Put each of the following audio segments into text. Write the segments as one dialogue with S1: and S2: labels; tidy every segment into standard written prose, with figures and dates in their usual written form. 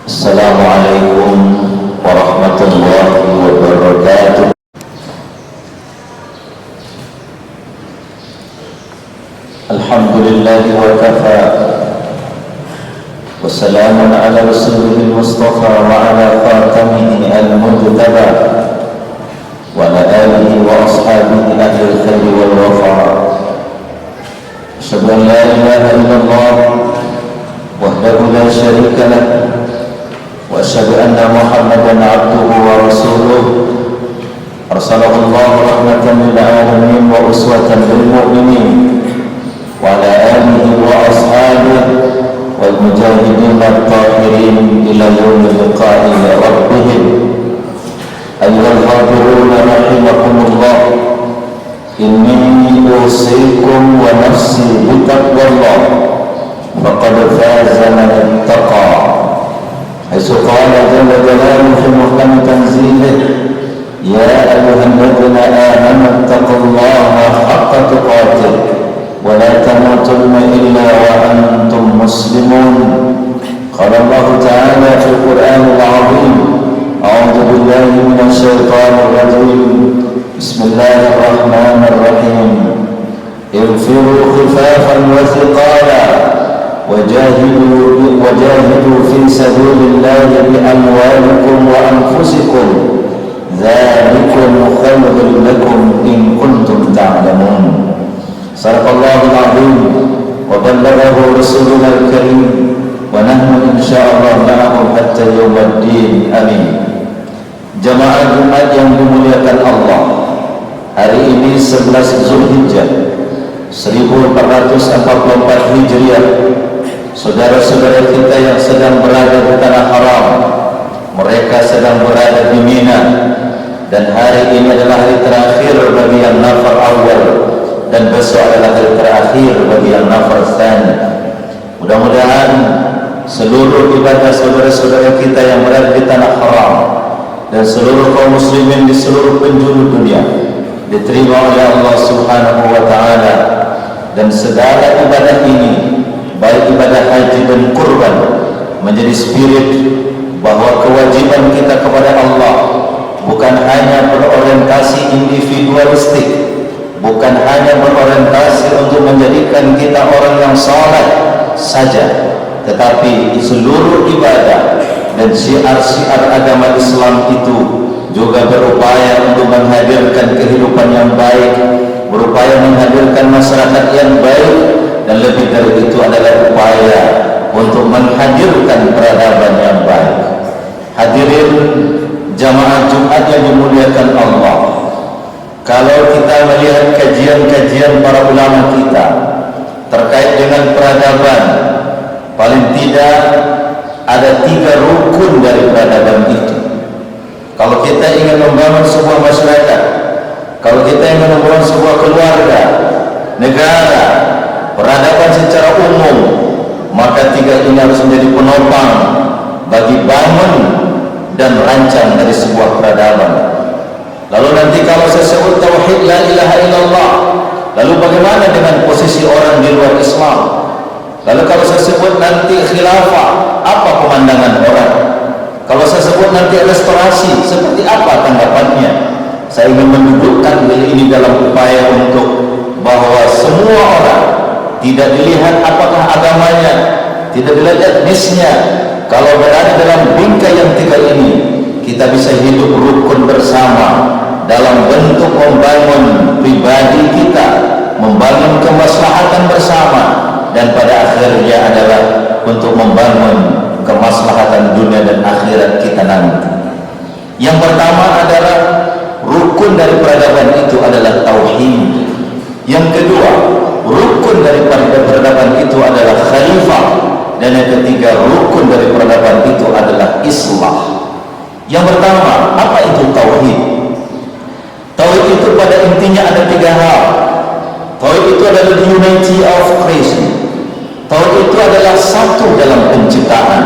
S1: Assalamualaikum warahmatullahi wabarakatuh. Alhamdulillah wa kafa, wassalamun ala rasulihil mustafa wa ala khatamihi al-mujtaba wa ala alihi wa ashabihi ahlil khairi wal wafa. Asyhadu an la ilaha illallah wahdahu la syarika lah wa asyhadu anna Muhammadan abduhu wa rasuluh arsalahu Allah rahmatan lil alamin wa uswatan lil mu'minin wa ala alihi wa ashabihi wal mujahidin at-tahirin ila yaumil liqa'i rabbihim. Ayyuhal hadirun rahimakumullah, inni usikum wa nafsi bitaqwallah faqad faza man ittaqa. Haitsu qala jalla jalaluhu fi muhkami tanzilih, ya ayyuhalladzina amanu ittaqullaha haqqa tuqatih wa la tamutunna illa wa antum muslimun. Qala Allah ta'ala fil Qur'anil 'azim, a'udzu billahi minasy syaithanir rajim. Bismillahirrahmanirrahim. Infiru khifafan wa thiqala وجاهدوا في سبيل الله بأموالكم وأنفسكم ذلكم خير لكم إن كنتم تعلمون. صدق الله العظيم وبلغه رسولنا الكريم ونحن إن شاء الله معه حتى يوم الدين. Amin. Jamaah Jumat yang dimuliakan Allah, hari ini 11 Zulhijjah 1444 Hijriah. Saudara-saudara kita yang sedang berada di tanah haram, mereka sedang berada di Mina, dan hari ini adalah hari terakhir bagi yang nafar awal, dan besok adalah hari terakhir bagi yang nafar tsani. Mudah-mudahan seluruh ibadah saudara-saudara kita yang berada di tanah haram dan seluruh kaum muslimin di seluruh penjuru dunia diterima oleh Allah Subhanahu wa ta'ala, dan segala ibadah ini, baik ibadah haji dan kurban, menjadi spirit bahwa kewajiban kita kepada Allah bukan hanya berorientasi individualistik, bukan hanya berorientasi untuk menjadikan kita orang yang saleh saja, tetapi seluruh ibadah dan syiar-syiar agama Islam itu juga berupaya untuk menghadirkan kehidupan yang baik, berupaya menghadirkan masyarakat yang baik, dan lebih dari itu adalah upaya untuk menghadirkan peradaban yang baik. Hadirin jamaah Jumat yang dimuliakan Allah, kalau kita melihat kajian-kajian para ulama kita terkait dengan peradaban, paling tidak ada 3 rukun dari peradaban itu. Kalau kita ingin membangun sebuah masyarakat, kalau kita ingin membangun sebuah keluarga, negara, peradaban secara umum, maka 3 ini harus menjadi penopang bagi bangun dan rancang dari sebuah peradaban. Lalu nanti kalau saya sebut tauhid la ilaha illallah, lalu bagaimana dengan posisi orang di luar Islam? Lalu kalau saya sebut nanti khilafah, apa pemandangan orang? Kalau saya sebut nanti restorasi, seperti apa tanggapannya? Saya ingin mendudukkan ini dalam upaya untuk bahwa semua orang, tidak dilihat apakah agamanya, tidak dilihat etnisnya, kalau berada dalam bingkai yang 3 ini, kita bisa hidup rukun bersama dalam bentuk membangun pribadi kita, membangun kemaslahatan bersama, dan pada akhirnya adalah untuk membangun kemaslahatan dunia dan akhirat kita nanti. Yang pertama adalah rukun dari peradaban itu adalah tauhid. Yang kedua, rukun dari peradaban itu adalah khalifah, dan yang ketiga, rukun dari peradaban itu adalah islah. Yang pertama, apa itu tauhid? Tauhid itu pada intinya ada 3 hal. Tauhid itu adalah the unity of creation. Tauhid itu adalah satu dalam penciptaan,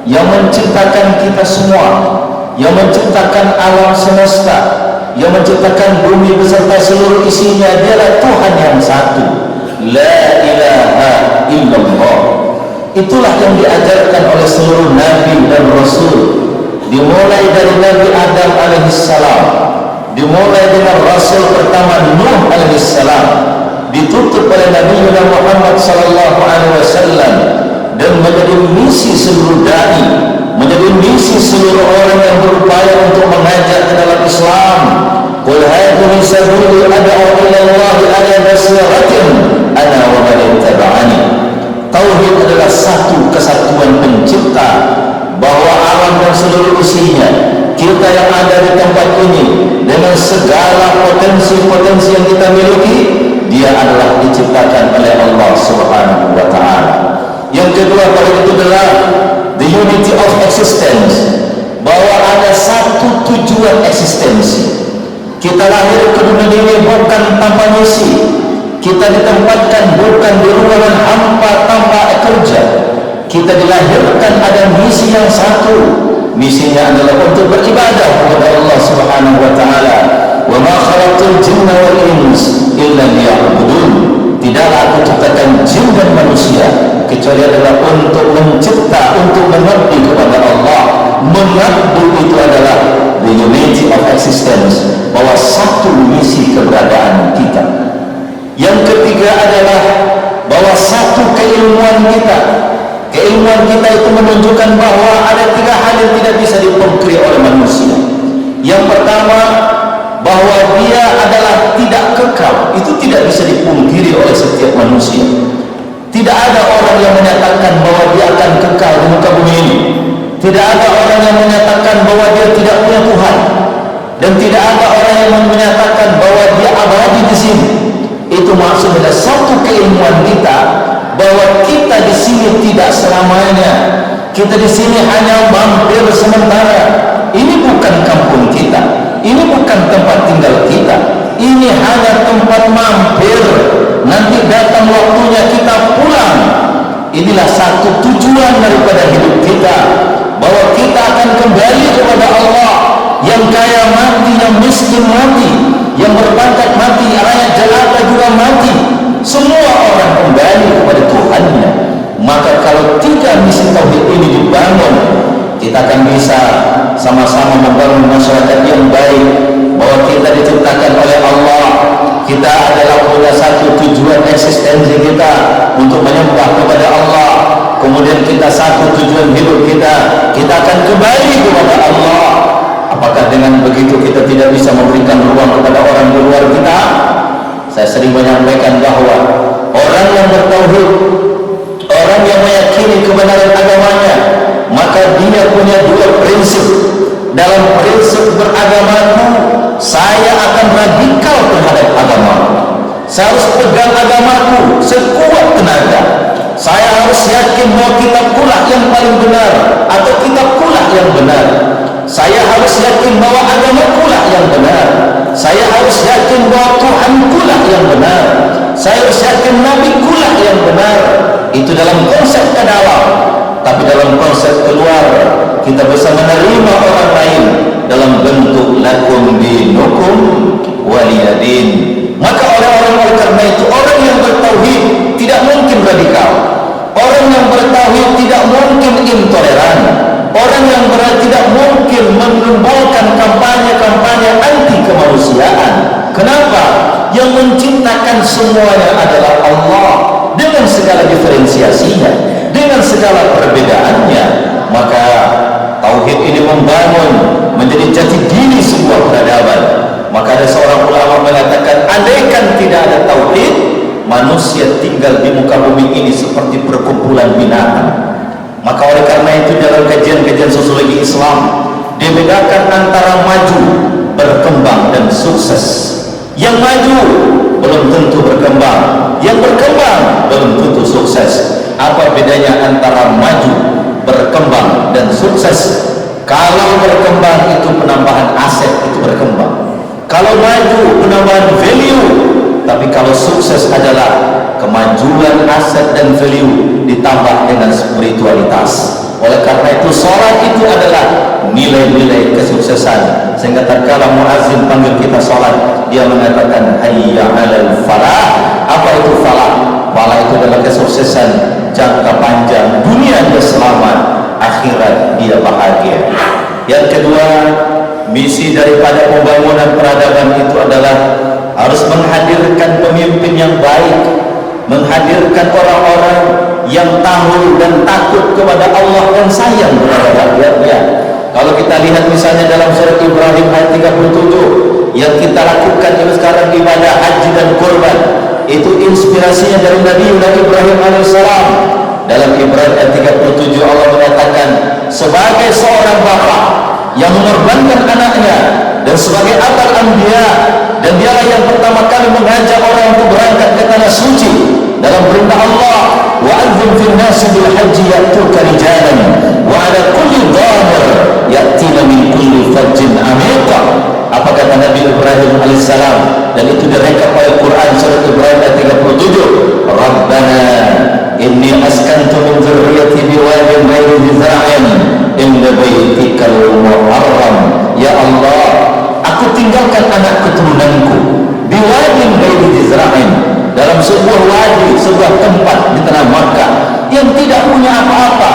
S1: yang menciptakan kita semua, yang menciptakan alam semesta, yang menciptakan bumi beserta seluruh isinya. Dialah Tuhan yang satu, la ilaha illallah. Itulah yang diajarkan oleh seluruh Nabi dan Rasul, dimulai dari Nabi Adam alaihissalam, dimulai dengan Rasul pertama Nuh alaihissalam, ditutup oleh Nabi Muhammad sallallahu alaihi wasallam, dan menjadi misi seluruh dai, menjadi misi seluruh orang yang berupaya untuk mengajak ke dalam Islam. Qul hadhihi sabili ad'u ila Allah ala basiratin ana wa man ittaba'ani. Tauhid adalah satu kesatuan pencipta, bahwa alam dan seluruh isinya, kita yang ada di tempat ini dengan segala potensi-potensi yang kita miliki, dia adalah diciptakan oleh Allah Subhanahu wa taala. Yang kedua pada itu adalah the unity of existence, bahwa ada satu tujuan eksistensi. Kita lahir ke dunia ini bukan tanpa misi. Kita ditempatkan bukan di ruangan hampa tanpa kerja. Kita dilahirkan ada misi yang satu. Misinya adalah untuk beribadah kepada Allah Subhanahu wa taala. Wa ma khalaqtul jinna wal ins illa liya'budun. Tidaklah aku ciptakan jin dan manusia kecuali adalah untuk mencipta, untuk mengabdi kepada Allah. Mengabdi itu adalah the unity of existence, bahwa satu misi keberadaan kita. Yang ketiga adalah bahwa satu keilmuan kita. Keilmuan kita itu menunjukkan bahwa ada tiga hal yang tidak bisa dipungkiri oleh manusia. Yang pertama, bahwa dia adalah tidak kekal. Itu tidak bisa dipungkiri oleh setiap manusia. Tidak ada orang yang menyatakan bahwa dia akan kekal di muka bumi ini. Tidak ada orang yang menyatakan bahwa dia tidak punya Tuhan, dan tidak ada orang yang menyatakan bahwa dia abadi di sini. Itu maksudnya satu keilmuan kita, bahwa kita di sini tidak selamanya. Kita di sini hanya mampir sementara. Ini bukan kampung kita, ini bukan tempat tinggal kita, ini hanya tempat mampir. Nanti datang waktunya kita pulang. Inilah satu tujuan daripada hidup kita, bahwa kita akan kembali kepada Allah. Yang kaya mati, yang miskin mati, yang berpangkat mati, rakyat jelata juga mati. Semua orang kembali kepada Tuhannya. Maka kalau tiga misi tauhid ini dibangun, kita akan bisa sama-sama membangun masyarakat yang baik, bahwa kita diciptakan oleh Allah. Kita adalah punya satu tujuan eksistensi kita untuk menyembah kepada Allah. Kemudian kita satu tujuan hidup kita akan kembali kepada Allah. Apakah dengan begitu kita tidak bisa memberikan ruang kepada orang di luar kita? Saya sering menyampaikan bahwa orang yang bertauhid, orang yang meyakini kebenaran agamanya, maka dia punya dua prinsip. Dalam prinsip beragamaku, saya akan radikal terhadap agama. Saya harus pegang agamaku sekuat tenaga. Saya harus yakin bahwa kitab pula yang paling benar, atau kitab pula yang benar. Saya harus yakin bahwa agama pula yang benar. Saya harus yakin bahwa Tuhan pula yang benar. Saya harus yakin Nabi pula yang benar. Itu dalam konsep ke dalam. Tapi dalam konsep keluar, kita bisa menerima orang lain dalam bentuk lakum dinukum waliyadin. Maka oleh karena itu, orang yang bertauhid tidak mungkin radikal. Orang yang bertauhid tidak mungkin intoleran. Orang yang tidak mungkin menimbulkan kampanye-kampanye anti kemanusiaan. Kenapa? Yang menciptakan semuanya adalah Allah, dengan segala diferensiasinya, dengan segala perbedaannya. Maka tauhid ini membangun menjadi jati diri sebuah peradaban. Maka ada seorang ulama mengatakan, andaikan tidak ada tauhid, manusia tinggal di muka bumi ini seperti perkumpulan binatang. Maka oleh karena itu, dalam kajian-kajian sosiologi Islam dibedakan antara maju, berkembang, dan sukses. Yang maju belum tentu berkembang, yang berkembang belum tentu sukses. Apa bedanya antara maju, berkembang, dan sukses? Kalau berkembang itu penambahan aset, itu berkembang. Kalau maju penambahan value. Tapi kalau sukses adalah kemajuan aset dan value ditambah dengan spiritualitas. Oleh karena itu, sholat itu adalah nilai-nilai kesuksesan. Sehingga tatkala muazzin panggil kita sholat, dia mengatakan hayya 'alal falah. Apa itu falah? Falah itu adalah kesuksesan jangka panjang menghadirkan pemimpin yang baik, menghadirkan orang-orang yang tahu dan takut kepada Allah dan sayang kepada rakyatnya. Kalau kita lihat misalnya dalam surat Ibrahim ayat 37, yang kita lakukan ini sekarang ibadah haji dan kurban, itu inspirasinya dari Nabi Ibrahim alaihissalam. Dalam Ibrahim ayat 37 Allah mengatakan, sebagai seorang bapak yang mengorbankan anaknya, dan sebagai abal anbiya, dan dialah yang pertama kali mengajak orang untuk berangkat ke tanah suci dalam perintah Allah, wa'adzim fil nasi bil haji ya'tuka rijalan wa ala kulli dhamir ya'tina min kulli fajjin amiqa. Apa kata Nabi Ibrahim alaihissalam, dan itu direkap oleh Quran surat Ibrahim ayat 37, Rabbana inni askantu min dzurriyyati biwadin ghairi dzi zar'in inda baitikal muharram. Ya Allah, aku tinggalkan anak keturunanku biwadin ghairi dzi zar'in, dalam sebuah wadi, sebuah tempat di tanah Makkah yang tidak punya apa-apa,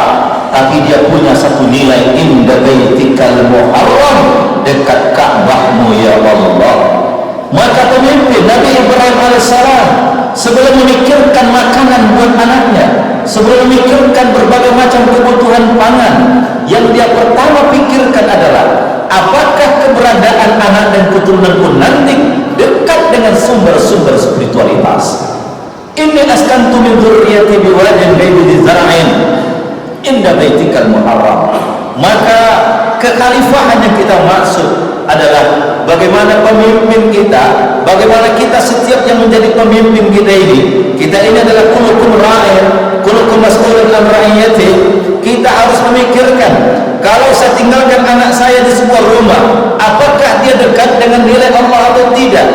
S1: tapi dia punya satu nilai, inda baitikal muharram, dekat Ka'bahmu ya Allah. Maka pemimpin Nabi Ibrahim alaihissalam sebelum memikirkan makanan buat anaknya, sebelum memikirkan berbagai macam kebutuhan pangan, yang dia pertama pikirkan adalah apakah keberadaan anak dan keturunanku nanti dekat dengan sumber-sumber spiritualitas. Inni askantu min dzurriyyati biwadin ghairi dzi zar'in inda baitikal muharram. Maka kekhalifahan yang kita maksud adalah bagaimana pemimpin kita, bagaimana kita setiap yang menjadi pemimpin kita ini. Kita ini adalah kullukum ra'in, kullukum mas'ulun an ra'iyati. Kita harus memikirkan, kalau saya tinggalkan anak saya di sebuah rumah, apakah dia dekat dengan nilai Allah atau tidak?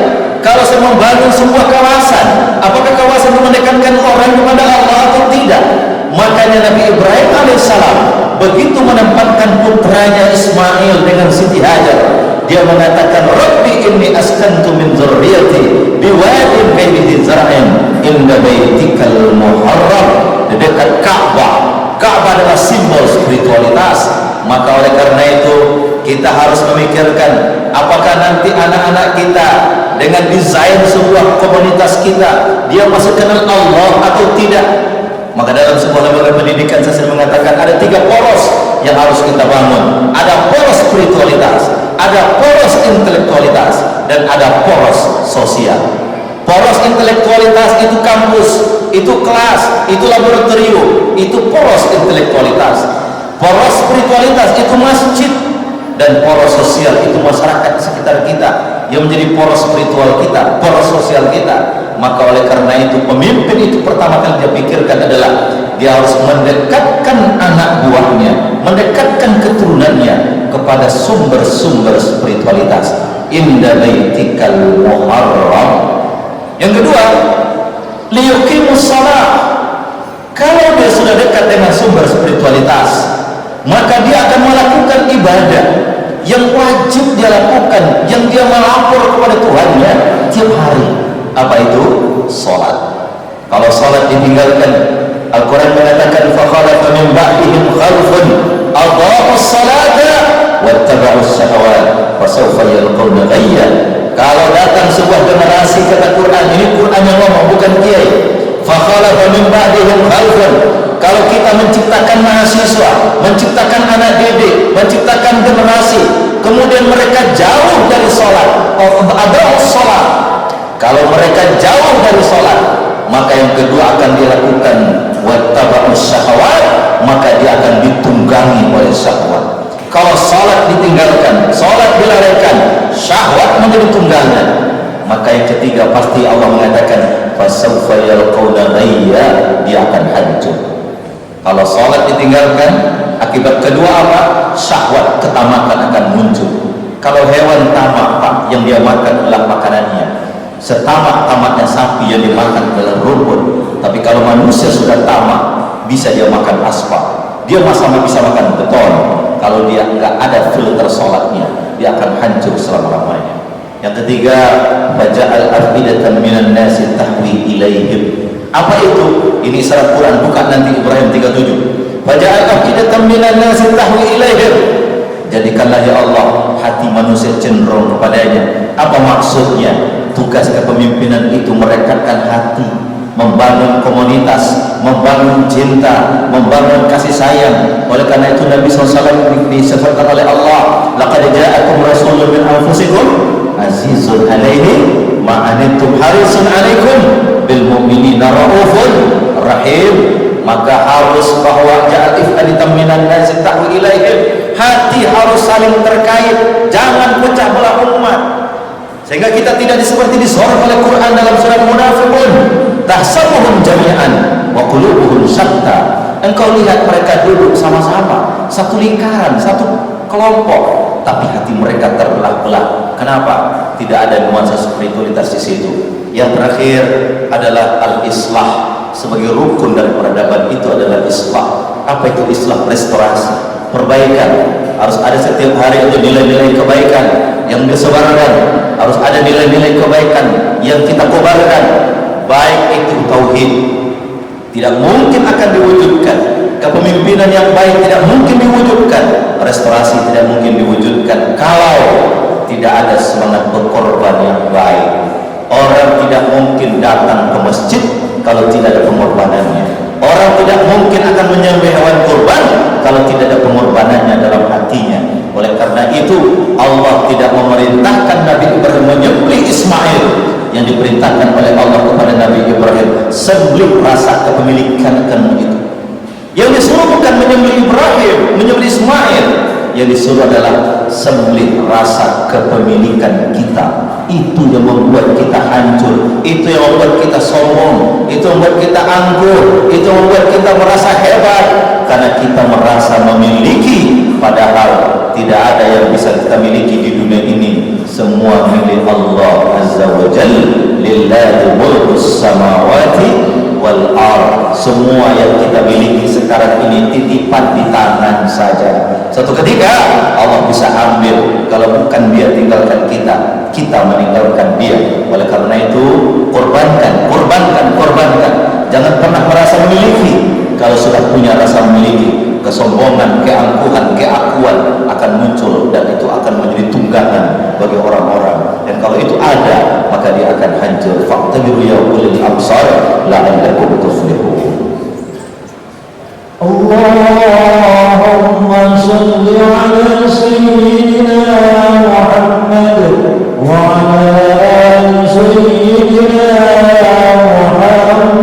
S1: Kalau saya membangun sebuah kawasan, apakah kawasan itu mendekatkan orang kepada Allah atau tidak? Makanya Nabi Ibrahim alaihissalam begitu menempatkan putranya Ismail dengan Siti Hajar, dia mengatakan, Rabbi inni askantu min dzurriyyati biwadin ghairi dzi zar'in inda baitikal muharram, di dekat Ka'bah. Ka'bah adalah simbol spiritualitas. Maka oleh karena itu kita harus memikirkan, apakah nanti anak-anak kita dengan desain sebuah komunitas kita, dia masih kenal Allah atau tidak. Maka dalam sebuah lembaga pendidikan saya sering mengatakan ada 3 poros yang harus kita bangun. Ada poros spiritualitas, ada poros intelektualitas, dan ada poros sosial. Poros intelektualitas itu kampus, itu kelas, itu laboratorium, itu poros intelektualitas. Poros spiritualitas itu masjid, dan poros sosial itu masyarakat sekitar kita yang menjadi poros spiritual kita, poros sosial kita. Maka oleh karena itu pemimpin itu pertama kali dia pikirkan adalah dia harus mendekatkan anak buahnya, mendekatkan keturunannya kepada sumber-sumber spiritualitas. Inda baitikal muharram. Yang kedua, liyuqimus shalah. Kalau dia sudah dekat dengan sumber spiritualitas, maka dia akan melakukan ibadah yang wajib dia lakukan, yang dia melapor kepada Tuhannya tiap hari. Apa itu? Salat. Kalau salat ditinggalkan, Al-Quran mengatakan, fakhalafa min ba'dihim khalfun adha'us salata wattaba'us syahawat fasawfa yalqawna ghayya. Kalau datang sebuah generasi, kata Quran, ini Quran yang ngomong, bukan kiai. Fakhalafa min ba'dihim khalfun. Kalau kita menciptakan mahasiswa, menciptakan anak didik, menciptakan generasi, kemudian mereka jauh dari sholat, adha'us salat. Kalau mereka jauh dari sholat, maka yang kedua akan dilakukan wattaba'us syahawat, maka dia akan ditunggangi oleh syahwat. Kalau sholat ditinggalkan, sholat dilarikan, syahwat menjadi tunggangan, maka yang ketiga pasti Allah mengatakan fasawfa yalqawna ghayya, dia akan hancur. Kalau sholat ditinggalkan, akibat kedua apa? Syahwat, ketamakan akan muncul. Kalau hewan tamak, Pak, yang dia makan adalah makanannya, setamak-tamaknya sapi yang dimakan adalah rumput. Tapi kalau manusia sudah tamak, bisa dia makan aspal, dia sama bisa makan beton. Kalau dia enggak ada filter sholatnya, dia akan hancur selama-lamanya. Yang ketiga, faja'al afidatan minan nasi tahwi ilaihim. Apa itu? Ini syarat Quran, bukan nanti Ibrahim 37. Faja'al afidatan minan nasi tahwi ilaihim. Jadikanlah ya Allah hati manusia cenderung kepadanya. Apa maksudnya? tugas kepemimpinan itu merekatkan hati, membangun komunitas, membangun cinta, membangun kasih sayang. Oleh karena itu Nabi SAW disebutkan oleh Allah, laqad ja'akum rasulun min anfusikum azizun alaihi ma anittum harisun alaikum bil mu'minina raufun rahim. Maka harus bahwa ja'atif aditam minan nasi ta'wi ilaihim, hati harus saling terkait, jangan pecah belah umat, sehingga kita tidak seperti disorot oleh Quran dalam surat Munafiqun, tahsabuhum jami'an wa qulubuhum syatta. Engkau lihat mereka duduk sama-sama, satu lingkaran, satu kelompok, tapi hati mereka terbelah-belah. Kenapa? Tidak ada nuansa spiritualitas di situ. Yang terakhir adalah al-islah. Sebagai rukun dari peradaban itu adalah islah. Apa itu islah? Restorasi, perbaikan. Harus ada setiap hari itu nilai-nilai kebaikan yang disebarkan, harus ada nilai-nilai kebaikan yang kita kobarkan. Baik itu tauhid, tidak mungkin akan diwujudkan. Kepemimpinan yang baik tidak mungkin diwujudkan. Restorasi tidak mungkin diwujudkan kalau tidak ada semangat berkorban yang baik. Orang tidak mungkin datang ke masjid kalau tidak ada pengorbanannya. Orang tidak mungkin akan menyembelih hewan kurban kalau tidak ada pengorbanannya dalam hatinya. Oleh karena itu Allah tidak memerintahkan Nabi Ibrahim menyembelih Ismail, yang diperintahkan oleh Allah kepada Nabi Ibrahim sembelih rasa kepemilikan akan itu. Yang disuruh bukan menyembelih Ibrahim, menyembelih Ismail. Yang disuruh adalah sembelih rasa kepemilikan kita. Itu yang membuat kita hancur, itu yang membuat kita sombong, itu yang membuat kita angkuh, itu yang membuat kita merasa hebat, karena kita merasa memiliki, padahal tidak ada yang bisa kita miliki di dunia ini. Semua milik Allah Azza wa Jalla. Lillahi mulkus samawati wal ard. Semua yang kita miliki sekarang ini titipan di tangan saja. Suatu ketika Allah bisa ambil. Kalau bukan Dia tinggalkan kita, kita meninggalkan Dia. Oleh karena itu korbankan, korbankan, korbankan. Jangan pernah merasa memiliki. Kalau sudah punya rasa memiliki, kesombongan, keangkuhan, keakuan akan muncul, dan itu akan menjadi tunggangan bagi orang-orang. Dan kalau itu ada, maka dia akan hancur. Fa'tabiru ya ulil absar la'allakum tuflihun.
S2: Allahumma salli ala sayyidina Muhammad wa ala ali sayyidina Muhammad.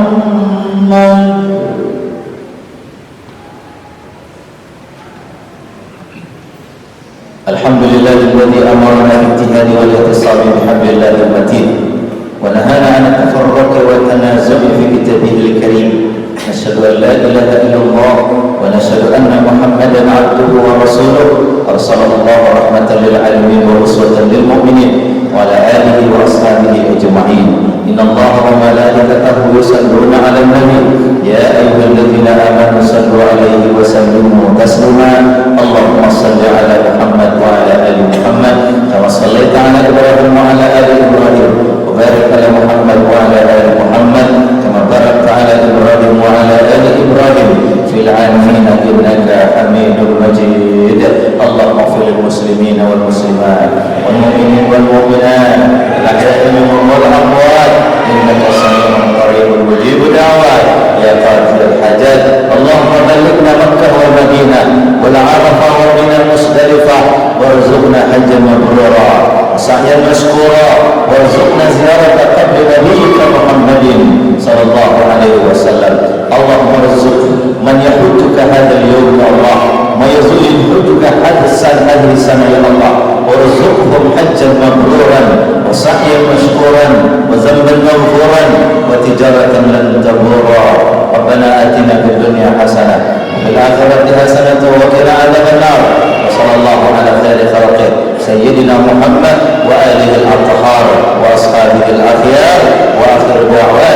S1: Alhamdulillahilladzi amarna bil-ijtihadi wal ihtisami bihablillahil matin wa nahana 'an at-tafarruqi wa tanazu'i fi kitabihil karim. Nashhadu an la ilaha illallah wa nashhadu anna Muhammadan 'abduhu wa rasuluh arsalallahu rahmatan lil 'alamin wa uswatan lil mu'minin wa ala alihi wa ashabihi ajma'in. Innallaha wa malaikatahu yusalluna 'alan nabi ya ayyuhalladzina amanu sallu 'alaihi wa sallimu taslima. Allahumma shalli 'ala Muhammad wa ala ali Muhammad kama shallaita 'ala Ibrahim wa ala ali Ibrahim wa barik 'ala Muhammad wa ala ali Muhammad kama barakta 'ala Ibrahim wa ala ali Ibrahim fil 'alamin innaka Hamidum Majid. Allahumma ighfir lil muslimina wal muslimat wal mu'minin wal mu'minat al-ahya'i minhum wal amwat innaka sami'un qaribun mujibud da'wat ya qadhil hajat. Allahumma ballighna Makkah wal Madinah wal Arafah wa Mina Musdalifah warzuqna hajjan mabrura wa sa'yan mashkura warzuqna ziyarata qabri nabiyyika Muhammadin sallallahu alaihi wasallam. Allahumma arzuq man yahujjuka hadzal yawm ya Allah, ma yazuljuka hadzal sana ya Allah, warzuqhum hajjan mabruran wa sa'yan mashkuran wa dhanban maghfuran wa tijaratan lan tabura. Rabbana atina fid dunya hasanah wa fil akhirati hasanah wa qina adzaban nar. Wa sallallahu ala khairi khalqih sayyidina Muhammad wa alihi al-athhar wa ashabihi al-akhyar wa akhir da'wana